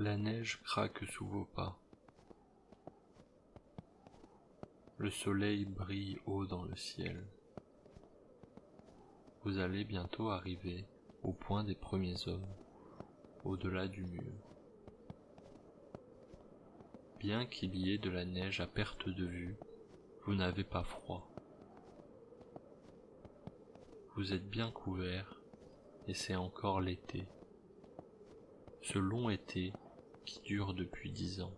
La neige craque sous vos pas. Le soleil brille haut dans le ciel. Vous allez bientôt arriver au point des premiers hommes, au-delà du mur. Bien qu'il y ait de la neige à perte de vue, vous n'avez pas froid. Vous êtes bien couverts et c'est encore l'été. Ce long été qui dure depuis 10 ans.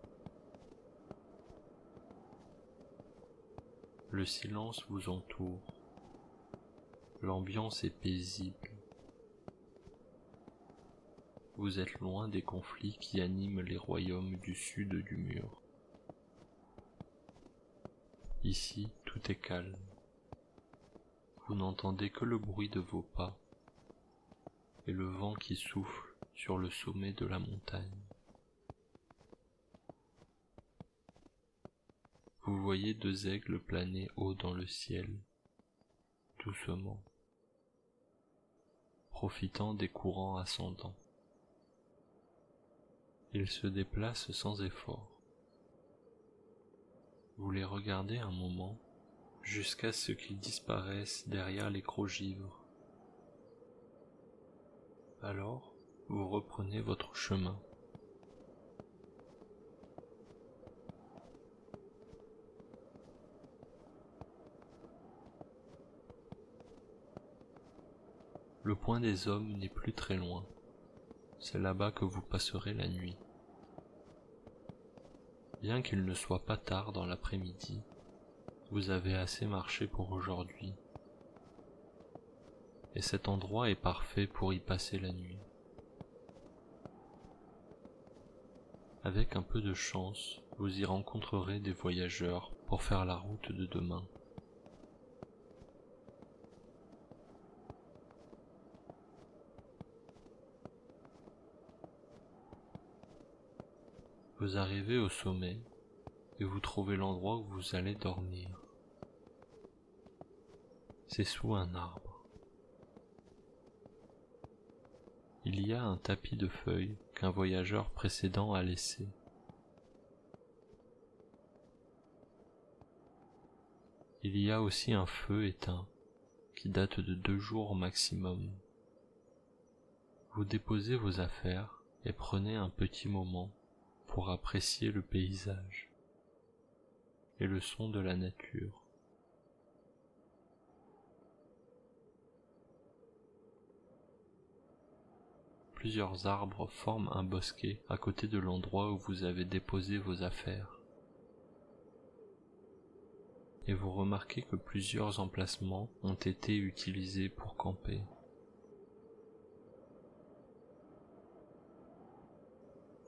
Le silence vous entoure. L'ambiance est paisible. Vous êtes loin des conflits qui animent les royaumes du sud du mur. Ici, tout est calme. Vous n'entendez que le bruit de vos pas et le vent qui souffle sur le sommet de la montagne. Vous voyez 2 aigles planer haut dans le ciel, doucement, profitant des courants ascendants. Ils se déplacent sans effort. Vous les regardez un moment, jusqu'à ce qu'ils disparaissent derrière les gros-givres. Alors, vous reprenez votre chemin. Le point des hommes n'est plus très loin. C'est là-bas que vous passerez la nuit. Bien qu'il ne soit pas tard dans l'après-midi, vous avez assez marché pour aujourd'hui. Et cet endroit est parfait pour y passer la nuit. Avec un peu de chance, vous y rencontrerez des voyageurs pour faire la route de demain. Vous arrivez au sommet et vous trouvez l'endroit où vous allez dormir. C'est sous un arbre. Il y a un tapis de feuilles qu'un voyageur précédent a laissé. Il y a aussi un feu éteint qui date de 2 jours au maximum. Vous déposez vos affaires et prenez un petit moment pour apprécier le paysage et le son de la nature. Plusieurs arbres forment un bosquet à côté de l'endroit où vous avez déposé vos affaires. Et vous remarquez que plusieurs emplacements ont été utilisés pour camper.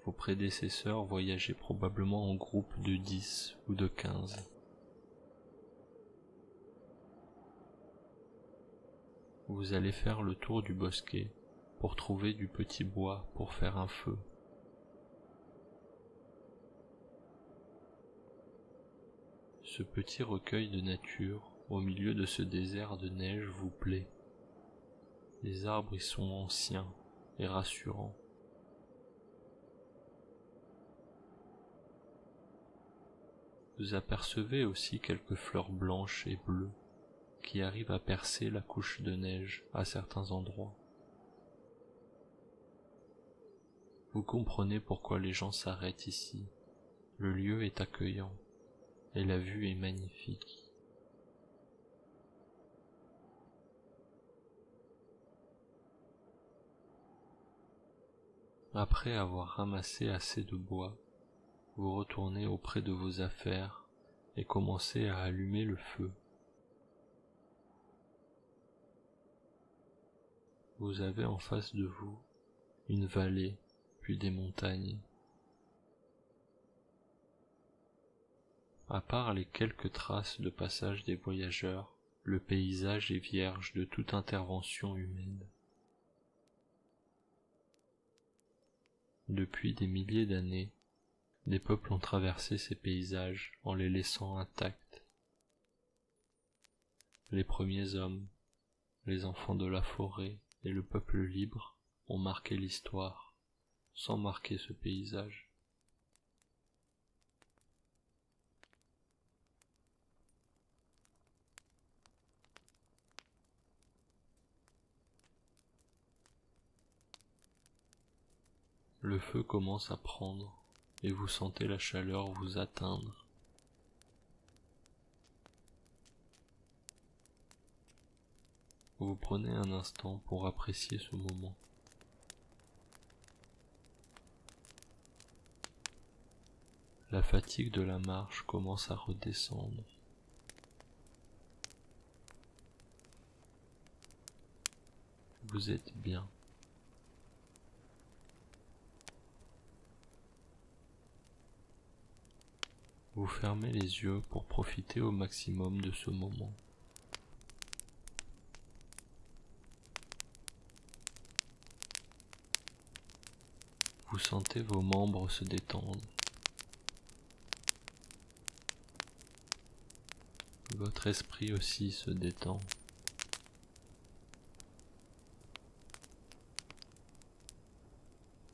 Vos prédécesseurs voyageaient probablement en groupe de 10 ou de 15. Vous allez faire le tour du bosquet pour trouver du petit bois pour faire un feu. Ce petit recueil de nature au milieu de ce désert de neige vous plaît. Les arbres y sont anciens et rassurants. Vous apercevez aussi quelques fleurs blanches et bleues qui arrivent à percer la couche de neige à certains endroits. Vous comprenez pourquoi les gens s'arrêtent ici. Le lieu est accueillant et la vue est magnifique. Après avoir ramassé assez de bois, vous retournez auprès de vos affaires et commencez à allumer le feu. Vous avez en face de vous une vallée, puis des montagnes. À part les quelques traces de passage des voyageurs, le paysage est vierge de toute intervention humaine. Depuis des milliers d'années, des peuples ont traversé ces paysages en les laissant intacts. Les premiers hommes, les enfants de la forêt et le peuple libre ont marqué l'histoire sans marquer ce paysage. Le feu commence à prendre et vous sentez la chaleur vous atteindre. Vous prenez un instant pour apprécier ce moment. La fatigue de la marche commence à redescendre. Vous êtes bien. Vous fermez les yeux pour profiter au maximum de ce moment. Vous sentez vos membres se détendre. Votre esprit aussi se détend.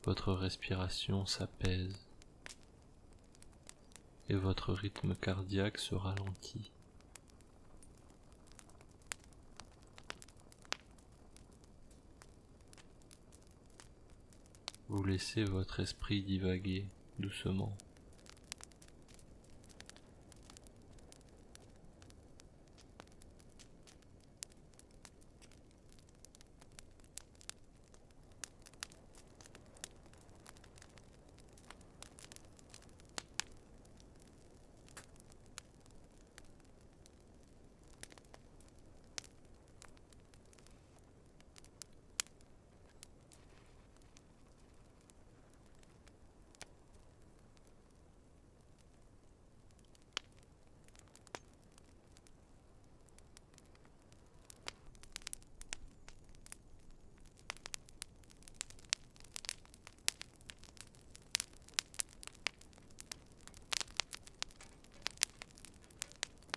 Votre respiration s'apaise et votre rythme cardiaque se ralentit. Vous laissez votre esprit divaguer doucement.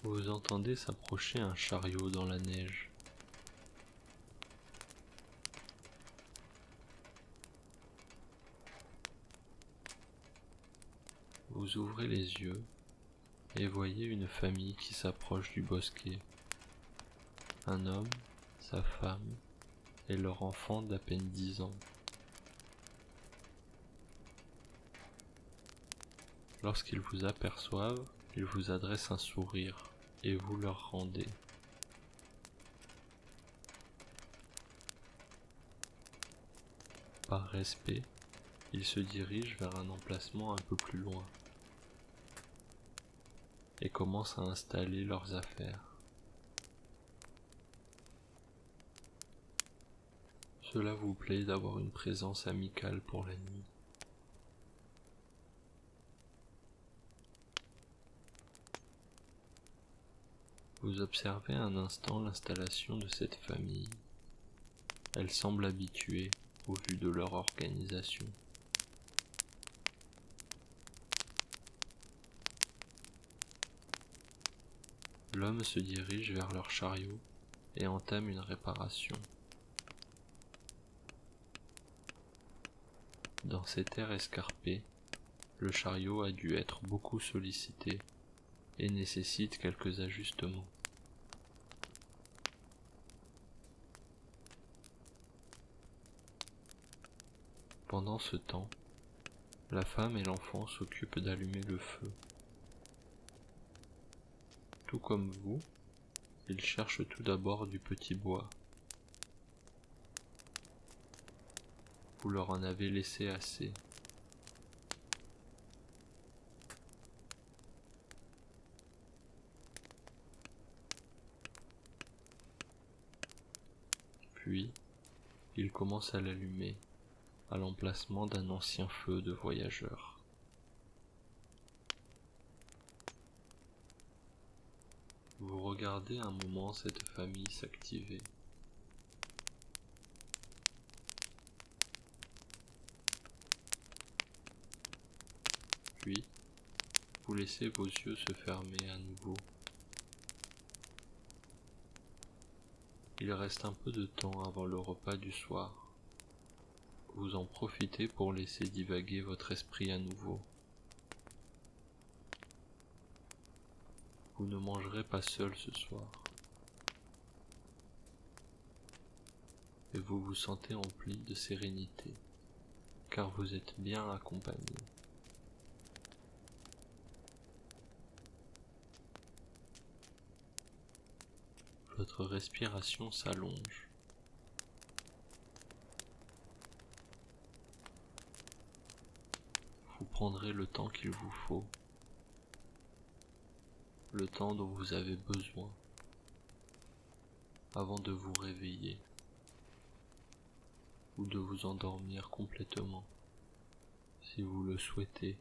Vous entendez s'approcher un chariot dans la neige. Vous ouvrez les yeux et voyez une famille qui s'approche du bosquet. Un homme, sa femme et leur enfant d'à peine 10 ans. Lorsqu'ils vous aperçoivent, ils vous adressent un sourire et vous leur rendez. Par respect, ils se dirigent vers un emplacement un peu plus loin et commencent à installer leurs affaires. Cela vous plaît d'avoir une présence amicale pour la nuit. Vous observez un instant l'installation de cette famille. Elle semble habituée au vu de leur organisation. L'homme se dirige vers leur chariot et entame une réparation. Dans ces terres escarpées, le chariot a dû être beaucoup sollicité et nécessite quelques ajustements. Pendant ce temps, la femme et l'enfant s'occupent d'allumer le feu. Tout comme vous, ils cherchent tout d'abord du petit bois. Vous leur en avez laissé assez. Puis, ils commencent à l'allumer à l'emplacement d'un ancien feu de voyageurs. Vous regardez un moment cette famille s'activer. Puis, vous laissez vos yeux se fermer à nouveau. Il reste un peu de temps avant le repas du soir. vous en profitez pour laisser divaguer votre esprit à nouveau. Vous ne mangerez pas seul ce soir. Et vous vous sentez empli de sérénité, car vous êtes bien accompagné. Votre respiration s'allonge. Vous prendrez le temps qu'il vous faut, le temps dont vous avez besoin, avant de vous réveiller ou de vous endormir complètement, si vous le souhaitez.